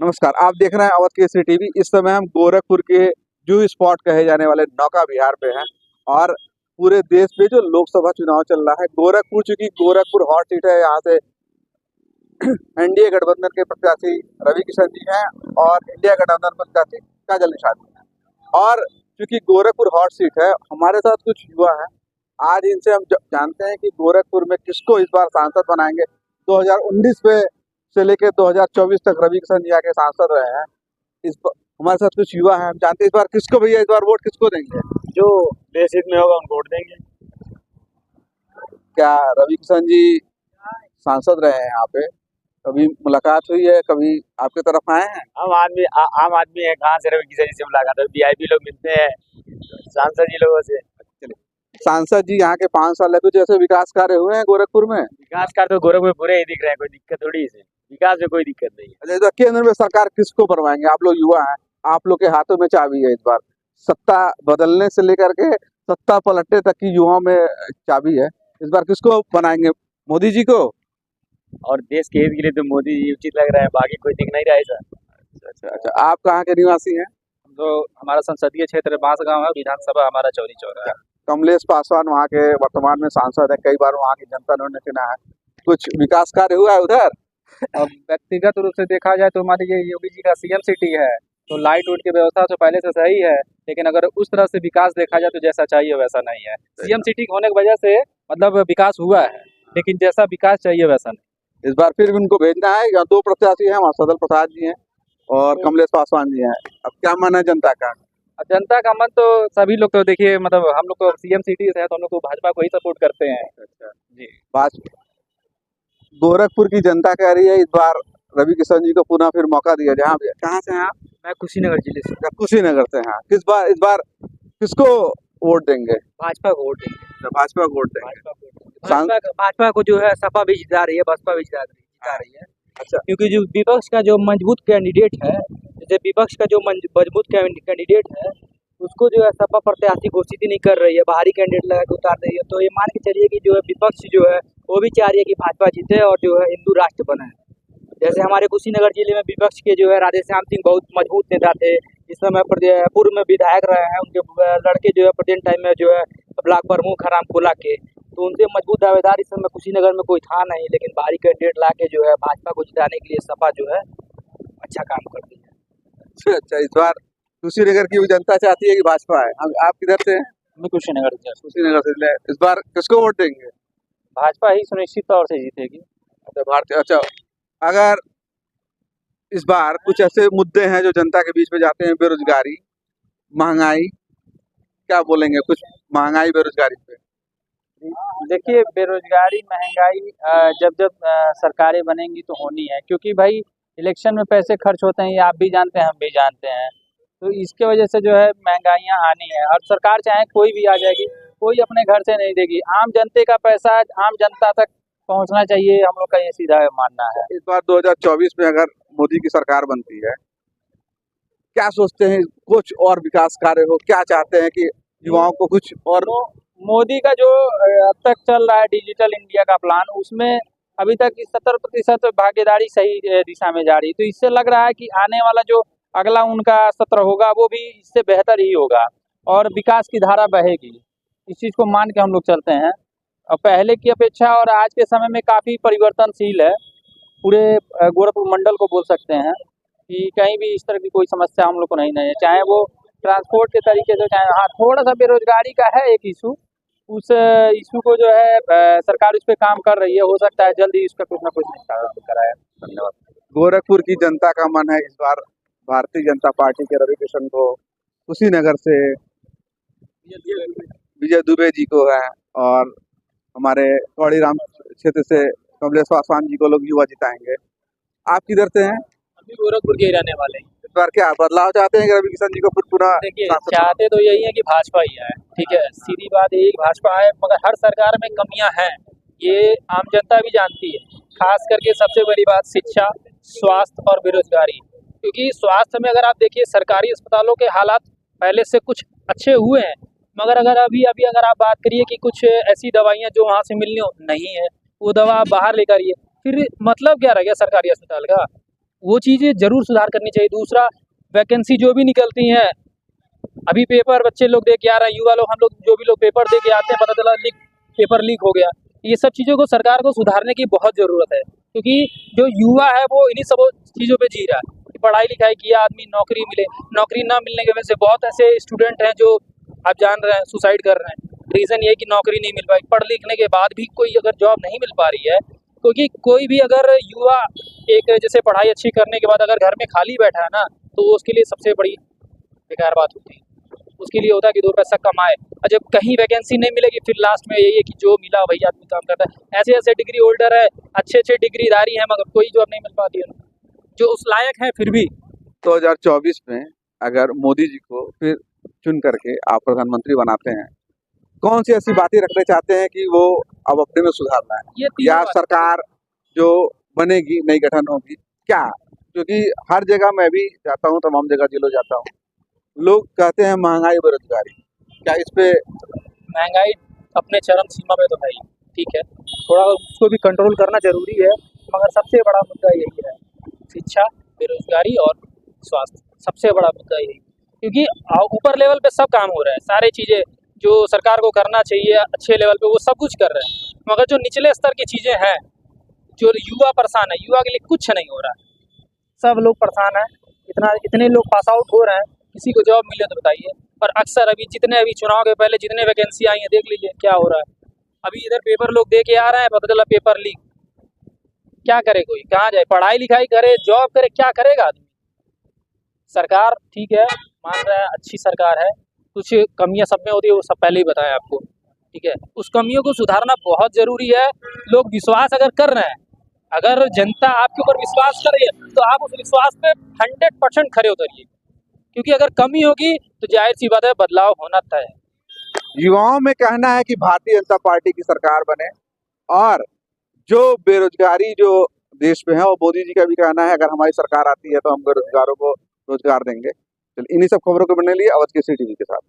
नमस्कार, आप देख रहे हैं अवध केसरी टीवी। इस समय हम गोरखपुर के जूहू स्पॉट कहे जाने वाले नौका विहार पे हैं और पूरे देश में जो लोकसभा चुनाव चल रहा है, गोरखपुर चूंकि गोरखपुर हॉट सीट है, यहाँ से एनडीए गठबंधन के प्रत्याशी रवि किशन जी हैं और इंडिया गठबंधन प्रत्याशी काजल निषाद हैं। और चूंकि गोरखपुर हॉट सीट है, हमारे साथ कुछ युवा हैं। आज इनसे हम जानते हैं कि गोरखपुर में किसको इस बार सांसद बनाएंगे। 2019 में से लेकर 2024 तक रवि किशन जी आके सांसद रहे हैं। हमारे साथ कुछ युवा हैं, हम जानते हैं इस बार किसको, भैया इस बार वोट किसको देंगे? जो देश हित में होगा उनको वोट देंगे। क्या रवि किशन जी सांसद रहे हैं यहाँ पे? कभी मुलाकात हुई है, कभी आपके तरफ आए हैं? आम आदमी है, कहाँ से रवि किशन जी से मुलाकात है? वीआईपी लोग मिलते हैं सांसद जी लोगों से। सांसद जी यहाँ के 5 साल कुछ ऐसे विकास कार्य हुए हैं गोरखपुर में? विकास कार्य तो गोरखपुर में पूरे ही दिख रहे हैं, कोई दिक्कत थोड़ी है। विकास में कोई दिक्कत नहीं है। अच्छा, इस बार केंद्र में सरकार किसको बनवाएंगे? आप लोग युवा हैं, आप लोग के हाथों में चाबी है। इस बार सत्ता बदलने से लेकर के सत्ता पलटने तक की युवाओं में चाबी है। इस बार किसको बनाएंगे? मोदी जी को? और देश के हित के लिए तो मोदी जी उचित लग रहा है, बाकी कोई दिख नहीं रहा है सर। अच्छा, आप कहाँ के निवासी हैं? तो हमारा संसदीय क्षेत्र बांसगांव है, विधानसभा हमारा चौरी चौरा है। कमलेश पासवान वहाँ के वर्तमान में सांसद है, कई बार वहाँ की जनता ने उन्हें चुना है। कुछ विकास कार्य हुआ है उधर? अब व्यक्तिगत रूप से देखा जाए तो मान लीजिए योगी जी का सीएम सिटी है, तो लाइट उट की व्यवस्था तो पहले से सही है, लेकिन अगर उस तरह से विकास देखा जाए तो जैसा चाहिए वैसा नहीं है। सीएम सिटी होने की वजह से मतलब विकास हुआ है, लेकिन जैसा विकास चाहिए वैसा नहीं। इस बार फिर उनको भेजना है या 2 प्रत्याशी हैं वहाँ, सदल प्रसाद जी हैं और कमलेश पासवान जी हैं। अब क्या मन है जनता का? अब जनता का मन तो सभी लोग तो देखिए, मतलब हम लोग तो सीएम सिटी से है तो हम लोग तो भाजपा को ही सपोर्ट करते हैं। अच्छा जी, भाजपा। गोरखपुर की जनता कह रही है इस बार रवि किशन जी को पुनः फिर मौका दिया जाए। कहाँ से हैं आप? मैं कुशीनगर जिले से। कुशीनगर से हैं। इस बार किसको वोट देंगे? भाजपा को वोट देंगे। भाजपा को वोट देंगे। भाजपा को जो है सपा भी जिता रही है, बसपा भी जिता रही है। अच्छा, क्योंकि जो विपक्ष का जो मजबूत कैंडिडेट है, जैसे विपक्ष का जो मजबूत कैंडिडेट है, उसको जो है सपा प्रत्याशी घोषित ही नहीं कर रही है, बाहरी कैंडिडेट लगा के उतार रही है। तो ये मान के चलिए कि जो है विपक्ष जो है वो भी चाह रही है कि भाजपा जीते और जो है हिंदू राष्ट्र बने। जैसे हमारे कुशीनगर जिले में विपक्ष के जो है राधेश्याम सिंह बहुत मजबूत नेता थे, इस समय पूर्व में विधायक रहे हैं। उनके लड़के जो है प्रेजेंट टाइम में जो है ब्लॉक प्रमुख है रामकोला के, तो उनसे मजबूत दावेदार इस समय कुशीनगर में कोई था नहीं। लेकिन बाहरी कैंडिडेट ला के जो है भाजपा को जिताने के लिए सपा जो है अच्छा काम करती है। अच्छा, इस बार कुशीनगर की भी जनता चाहती है कि भाजपा है। आप किधर से हैं? मैं कुशीनगर से। कुशीनगर से। इस बार किसको वोट देंगे? भाजपा ही सुनिश्चित तौर से जीतेगी। अच्छा, भारतीय। अच्छा, अगर इस बार कुछ ऐसे मुद्दे हैं जो जनता के बीच में जाते हैं, बेरोजगारी, महंगाई, क्या बोलेंगे कुछ महंगाई बेरोजगारी पे? देखिए, बेरोजगारी महंगाई जब जब सरकारें बनेंगी तो होनी है, क्योंकि भाई इलेक्शन में पैसे खर्च होते हैं, ये आप भी जानते हैं, हम भी जानते हैं। तो इसके वजह से जो है महंगाइयाँ आनी है, और सरकार चाहे कोई भी आ जाएगी, कोई अपने घर से नहीं देगी। आम जनते का पैसा आम जनता तक पहुंचना चाहिए, हम लोग का ये सीधा मानना है। इस बार 2024 में अगर मोदी की सरकार बनती है, क्या सोचते हैं? कुछ और विकास कार्य हो, क्या चाहते हैं कि युवाओं को कुछ और? मोदी का जो अब तक चल रहा है डिजिटल इंडिया का प्लान, उसमें अभी तक 70% भागीदारी सही दिशा में जा रही है। तो इससे लग रहा है कि आने वाला जो अगला उनका सत्र होगा वो भी इससे बेहतर ही होगा और विकास की धारा बहेगी। इस चीज़ को मान के हम लोग चलते हैं। और पहले की अपेक्षा और आज के समय में काफ़ी परिवर्तनशील है। पूरे गोरखपुर मंडल को बोल सकते हैं कि कहीं भी इस तरह की कोई समस्या हम लोग को नहीं है, चाहे वो ट्रांसपोर्ट के तरीके से, चाहे हाँ थोड़ा सा बेरोजगारी का है एक इशू, उस इशू को जो है सरकार उस पर काम कर रही है। हो सकता है जल्दी इसका कुछ ना कुछ निस्तारण कराया। धन्यवाद। गोरखपुर की जनता का मन है इस बार भारतीय जनता पार्टी के रवि किशन को, कुशीनगर से विजय दुबे जी को है, और हमारे कौड़ी राम क्षेत्र से कमलेश पासवान जी को लोग युवा जिताएंगे। आप किधर से हैं? अभी गोरखपुर के रहने वाले हैं। इस बार क्या बदलाव चाहते हैं कि रवि किशन जी को फिर पूरा? देखिए, चाहते तो यही है कि भाजपा ही आए, ठीक है, सीधी बात यही, भाजपा आए। मगर हर सरकार में कमियां हैं, ये आम जनता भी जानती है। खास करके सबसे बड़ी बात शिक्षा, स्वास्थ्य और बेरोजगारी। क्योंकि स्वास्थ्य में अगर आप देखिए, सरकारी अस्पतालों के हालात पहले से कुछ अच्छे हुए हैं, मगर अगर अभी अगर आप बात करिए कि कुछ ऐसी दवाइयाँ जो वहाँ से मिलनी नहीं है, वो दवा आप बाहर लेकर आइए, फिर मतलब क्या रह गया सरकारी अस्पताल का? वो चीज़ें जरूर सुधार करनी चाहिए। दूसरा, वैकेंसी जो भी निकलती हैं, अभी पेपर बच्चे लोग दे के आ रहे हैं, युवा लोग, हम लोग जो भी लोग पेपर दे के आते हैं, पता चला पेपर लीक हो गया। ये सब चीज़ों को सरकार को सुधारने की बहुत ज़रूरत है, क्योंकि जो युवा है वो इन्हीं सब चीज़ों पे जी रहा है कि पढ़ाई लिखाई किया आदमी, नौकरी मिले, नौकरी ना मिलने की वजह से बहुत ऐसे स्टूडेंट हैं जो आप जान रहे हैं सुसाइड कर रहे हैं। रीज़न ये है कि नौकरी नहीं मिल पाई, पढ़ लिखने के बाद भी कोई अगर जॉब नहीं मिल पा रही है, क्योंकि कोई भी अगर युवा एक जैसे पढ़ाई अच्छी करने के बाद अगर घर में खाली बैठा है ना, तो वो उसके लिए सबसे बड़ी बेकार बात होती है। उसके लिए होता है कि 2 पैसा कमाए, और जब कहीं वैकेंसी नहीं मिलेगी फिर लास्ट में यही है कि जो मिला वही आदमी काम करता है। ऐसे ऐसे डिग्री होल्डर है, अच्छे डिग्रीधारी हैं, मगर कोई जॉब नहीं मिल पाती है, जो उस लायक है फिर भी। 2024 में अगर मोदी जी को फिर चुन करके आप प्रधानमंत्री बनाते हैं, कौन सी ऐसी बातें रखना चाहते हैं कि वो अब अपने में सुधारना है, ये तीनों या बात- सरकार जो बनेगी नई गठन होगी क्या? क्योंकि हर जगह मैं भी जाता हूँ, तमाम जगह जिलों जाता हूँ, लोग कहते हैं महंगाई बेरोजगारी, क्या इस पे? महंगाई अपने चरम सीमा पे तो है ही, ठीक है, थोड़ा उसको भी कंट्रोल करना जरूरी है, मगर सबसे बड़ा मुद्दा यही है, शिक्षा, बेरोजगारी और स्वास्थ्य, सबसे बड़ा मुद्दा यही। क्योंकि ऊपर लेवल पे सब काम हो रहा है, सारी चीज़ें जो सरकार को करना चाहिए अच्छे लेवल पे वो सब कुछ कर रहे हैं, मगर जो निचले स्तर की चीज़ें हैं, जो युवा परेशान है, युवा के लिए कुछ नहीं हो रहा है। सब लोग परेशान हैं, इतने लोग पास आउट हो रहे हैं, किसी को जॉब मिले तो बताइए। और अक्सर अभी चुनाव के पहले जितने वैकेंसी आई हैं, देख लीजिए क्या हो रहा है। अभी इधर पेपर लोग दे के आ रहे हैं, पता चला पेपर लीक। क्या करे कोई, कहाँ जाए, पढ़ाई लिखाई करे, जॉब करे, क्या करेगा आदमी? सरकार ठीक है, मान रहा है अच्छी सरकार है, कुछ कमियां सब में होती है, वो सब पहले ही बताया आपको, ठीक है। उस कमियों को सुधारना बहुत ज़रूरी है। लोग विश्वास अगर कर रहे हैं, अगर जनता आपके ऊपर विश्वास कर रही है, तो आप उस विश्वास पे 100% खरे उतरिए, क्योंकि अगर कमी होगी तो जाहिर सी बात है बदलाव होना तय है। युवाओं में कहना है कि भारतीय जनता पार्टी की सरकार बने, और जो बेरोजगारी जो देश में है, वो मोदी जी का भी कहना है अगर हमारी सरकार आती है तो हम बेरोजगारों को रोजगार देंगे। चलिए, इन्हीं सब खबरों को बनने लिए अवध केसरी टीवी के साथ।